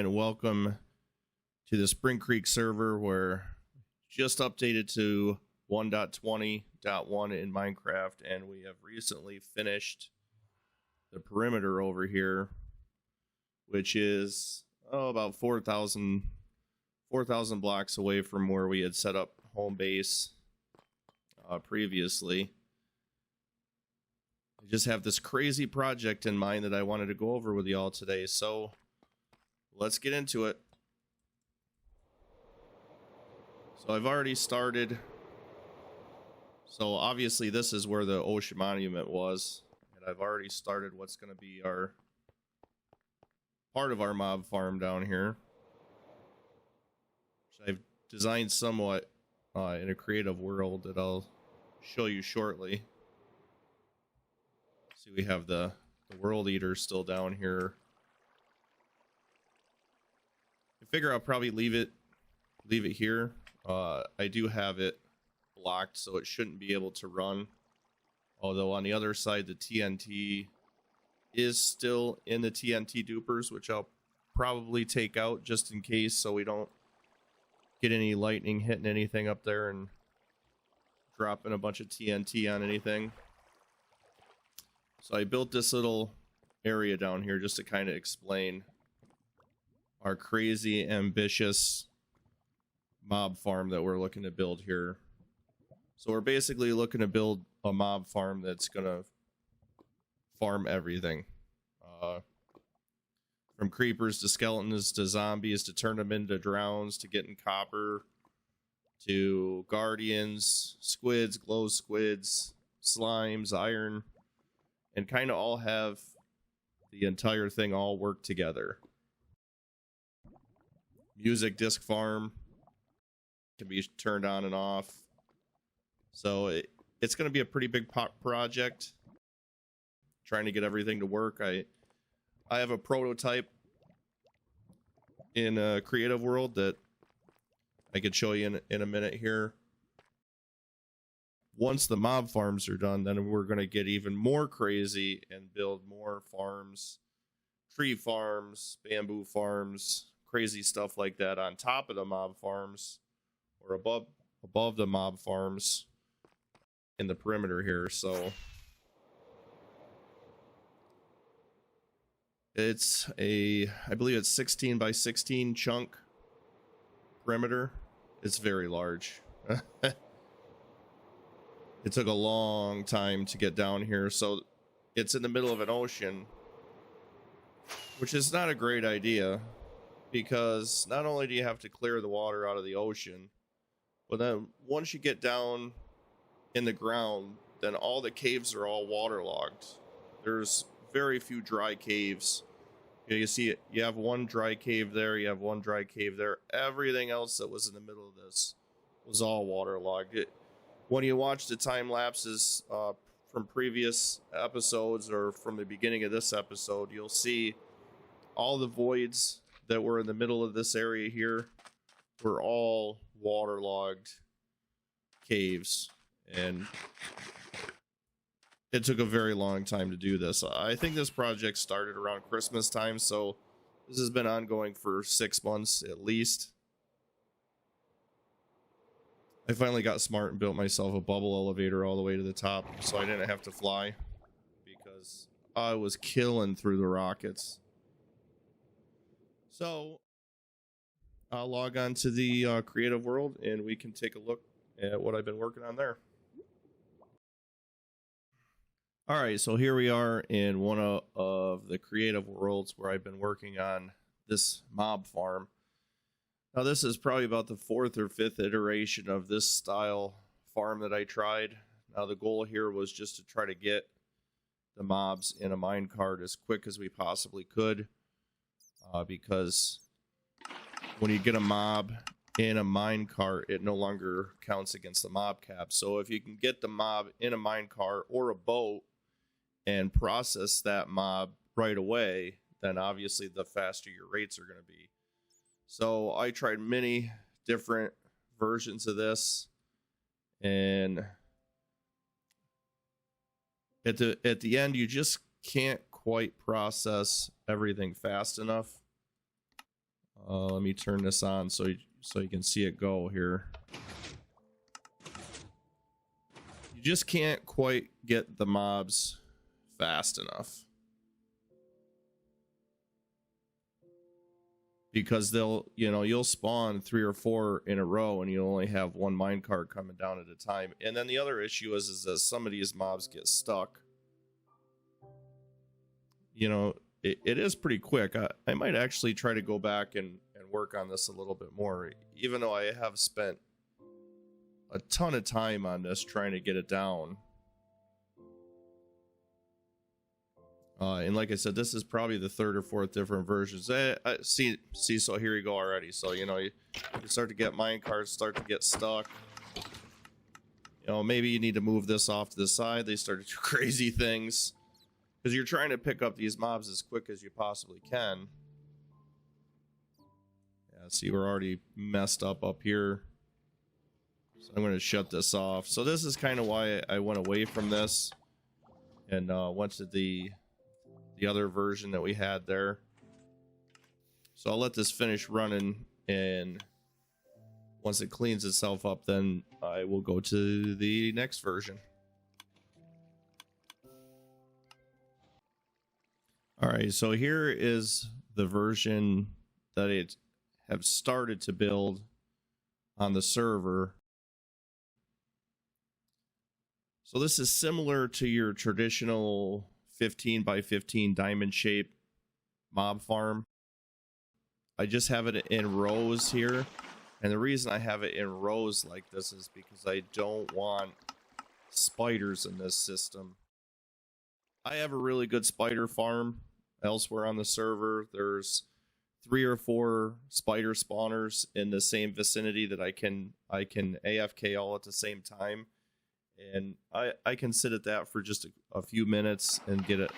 Welcome to the Spring Creek server, where just updated to 1.20.1 in Minecraft, and we have recently finished the perimeter over here, which is about 4,000 blocks away from where we had set up home base previously. I just have this crazy project in mind that I wanted to go over with y'all today, so let's get into it. So I've already started. So obviously this is where the ocean monument was, and I've already started what's going to be our part of our mob farm down here, which I've designed somewhat in a creative world that I'll show you shortly. See, we have the world eater still down here. I figure I'll probably leave it here. I do have it blocked, so it shouldn't be able to run. Although on the other side, the TNT is still in the TNT dupers, which I'll probably take out just in case, so we don't get any lightning hitting anything up there and dropping a bunch of TNT on anything. So I built this little area down here just to kind of explain our crazy ambitious mob farm that we're looking to build here. So we're basically looking to build a mob farm that's gonna farm everything, from creepers to skeletons to zombies, to turn them into drowns, to getting copper, to guardians, squids, glow squids, slimes, iron, and kind of all have the entire thing all work together. Music disc farm can be turned on and off. So it's going to be a pretty big project, trying to get everything to work. I have a prototype in a creative world that I could show you in a minute here. Once the mob farms are done, then we're going to get even more crazy and build more farms, tree farms, bamboo farms, crazy stuff like that on top of the mob farms, or above the mob farms in the perimeter here. So it's I believe it's 16 by 16 chunk perimeter. It's very large. It took a long time to get down here, so it's in the middle of an ocean, which is not a great idea, because not only do you have to clear the water out of the ocean, but then once you get down in the ground, then all the caves are all waterlogged. There's very few dry caves. You see it, you have one dry cave there, you have one dry cave there. Everything else that was in the middle of this was all waterlogged. When you watch the time lapses from previous episodes or from the beginning of this episode, you'll see all the voids that were in the middle of this area here were all waterlogged caves, and it took a very long time to do this. I think this project started around Christmas time, so this has been ongoing for 6 months at least. I finally got smart and built myself a bubble elevator all the way to the top, so I didn't have to fly, because I was killing through the rockets. So I'll log on to the creative world, and we can take a look at what I've been working on there. All right, so here we are in one of the creative worlds where I've been working on this mob farm. Now this is probably about the 4th or 5th iteration of this style farm that I tried. Now the goal here was just to try to get the mobs in a minecart as quick as we possibly could, because when you get a mob in a minecart, it no longer counts against the mob cap. So if you can get the mob in a minecart or a boat and process that mob right away, then obviously the faster your rates are going to be. So I tried many different versions of this, and at the end you just can't quite process everything fast enough. Let me turn this on so you can see it go here. You just can't quite get the mobs fast enough, because you'll spawn 3 or 4 in a row and you only have one minecart coming down at a time. And then the other issue is that some of these mobs get stuck. You know, it is pretty quick. I might actually try to go back and work on this a little bit more, even though I have spent a ton of time on this trying to get it down. And like I said, this is probably the 3rd or 4th different versions. See, so here you go already. So, you know, you start to get minecarts, start to get stuck. You know, maybe you need to move this off to the side. They start to do crazy things, because you're trying to pick up these mobs as quick as you possibly can. Yeah, see, we're already messed up here. So I'm going to shut this off. So this is kind of why I went away from this and went to the other version that we had there. So I'll let this finish running, and once it cleans itself up, then I will go to the next version. All right, so here is the version that I have started to build on the server. So this is similar to your traditional 15 by 15 diamond shaped mob farm. I just have it in rows here, and the reason I have it in rows like this is because I don't want spiders in this system. I have a really good spider farm elsewhere on the server. There's 3 or 4 spider spawners in the same vicinity that I can AFK all at the same time. And I can sit at that for just a few minutes and get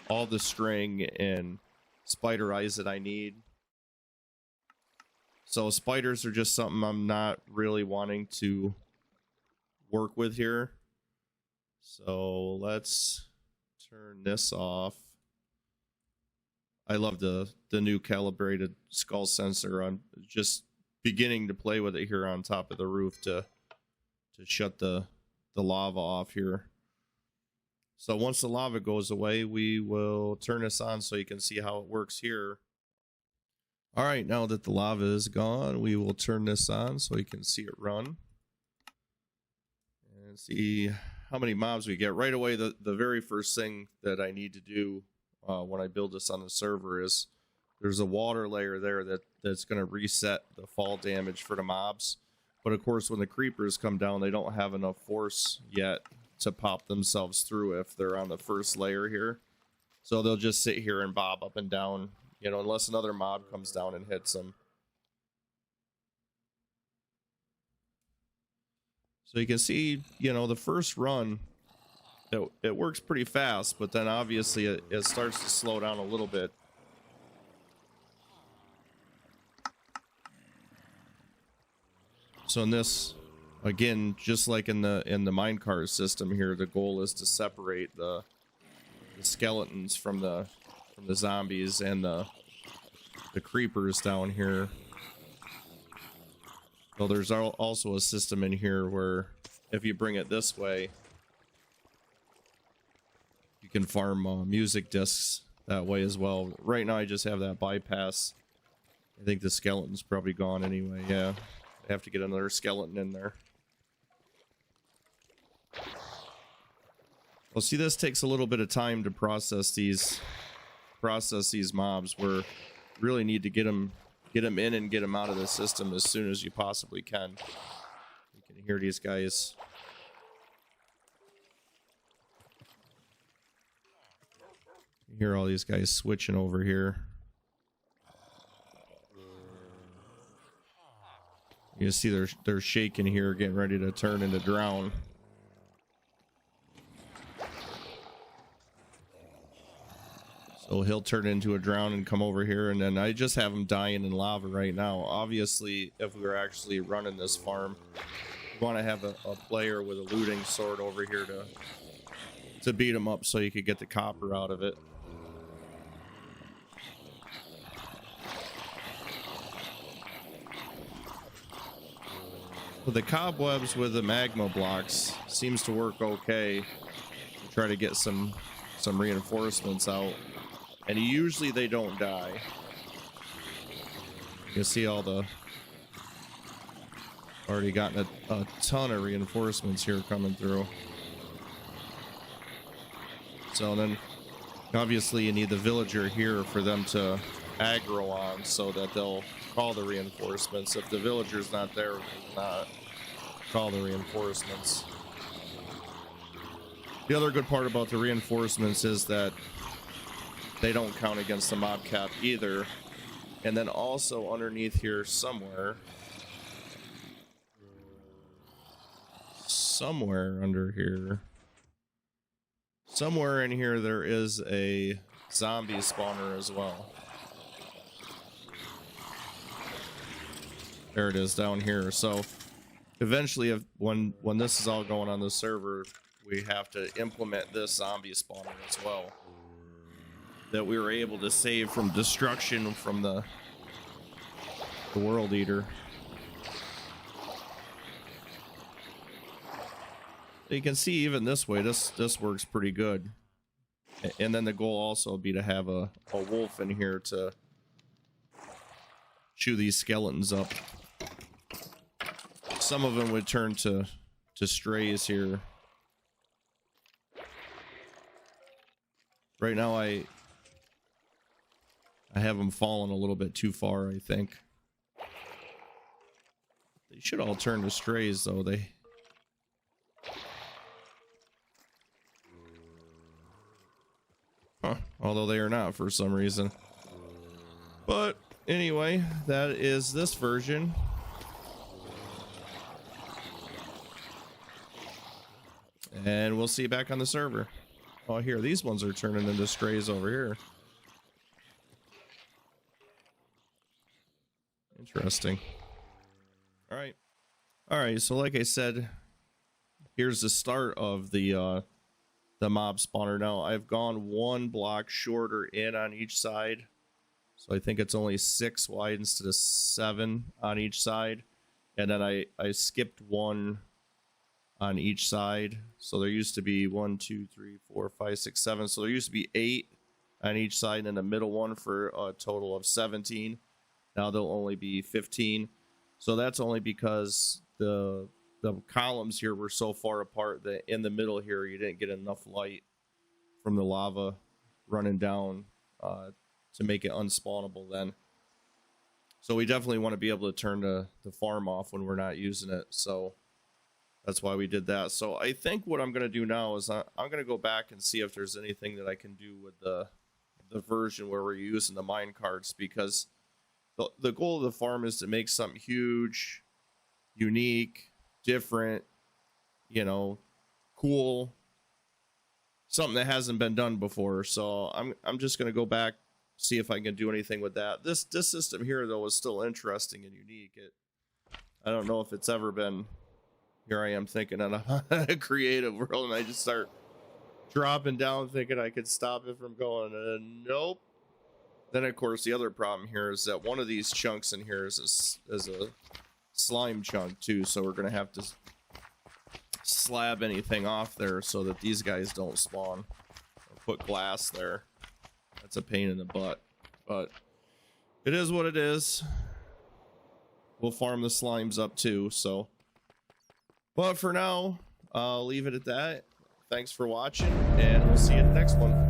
all the string and spider eyes that I need. So spiders are just something I'm not really wanting to work with here. So let's turn this off. I love the new calibrated skull sensor. I'm just beginning to play with it here on top of the roof to shut the lava off here. So once the lava goes away, we will turn this on so you can see how it works here. All right, now that the lava is gone, we will turn this on so you can see it run and see how many mobs we get. Right away, the very first thing that I need to do when I build this on the server is there's a water layer there that's going to reset the fall damage for the mobs. But of course, when the creepers come down, they don't have enough force yet to pop themselves through if they're on the first layer here. So they'll just sit here and bob up and down, you know, unless another mob comes down and hits them. So you can see, you know, the first run, it works pretty fast, but then obviously it starts to slow down a little bit. So in this, again, just like in the minecart system here, the goal is to separate the skeletons from the zombies and the creepers down here. So there's also a system in here where if you bring it this way, you can farm music discs that way as well. Right now I just have that bypass. I think the skeleton's probably gone anyway. Yeah, I have to get another skeleton in there. Well, see, this takes a little bit of time to process these mobs. We're really need to get them get them in and get them out of the system as soon as you possibly can. You can hear these guys. You hear all these guys switching over here. You see they're shaking here, getting ready to turn into drown. So he'll turn into a drown and come over here, and then I just have him dying in lava right now. Obviously, if we were actually running this farm, we want to have a player with a looting sword over here to beat him up so you could get the copper out of it. But the cobwebs with the magma blocks seems to work okay to try to get some reinforcements out. And usually they don't die. You can see all the... Already gotten a ton of reinforcements here coming through. So then, obviously you need the villager here for them to aggro on so that they'll call the reinforcements. If the villager's not there, they not call the reinforcements. The other good part about the reinforcements is that they don't count against the mob cap either. And then also underneath here somewhere under here, somewhere in here there is a zombie spawner as well. There it is down here. So eventually, when this is all going on the server, we have to implement this zombie spawner as well, that we were able to save from destruction from the world eater. You can see even this way, this works pretty good. And then the goal also would be to have a wolf in here to chew these skeletons up. Some of them would turn to strays here. Right now I have them falling a little bit too far, I think. They should all turn to strays though. Although they are not for some reason. But anyway, that is this version. And we'll see you back on the server. Oh, here, these ones are turning into strays over here. Interesting. All right, so like I said, here's the start of the mob spawner. Now I've gone one block shorter in on each side, so I think it's only 6 wide instead of 7 on each side, and then I skipped one on each side. So there used to be 1, 2, 3, 4, 5, 6, 7. So there used to be 8 on each side, and then the middle one for a total of 17. Now there'll only be 15. So that's only because the columns here were so far apart that in the middle here you didn't get enough light from the lava running down to make it unspawnable then. So we definitely want to be able to turn the farm off when we're not using it. So that's why we did that. So I think what I'm going to do now is I'm going to go back and see if there's anything that I can do with the version where we're using the mine carts, because the goal of the farm is to make something huge, unique, different, you know, cool, something that hasn't been done before. So I'm just going to go back, see if I can do anything with that. This system here though is still interesting and unique. I don't know if it's ever been. Here I am thinking in a creative world, and I just start dropping down thinking I could stop it from going, and nope. Then of course the other problem here is that one of these chunks in here is a slime chunk too, so we're gonna have to slab anything off there so that these guys don't spawn, or put glass there. That's a pain in the butt, but it is what it is. We'll farm the slimes up too. So but for now, I'll leave it at that. Thanks for watching, and we'll see you in the next one.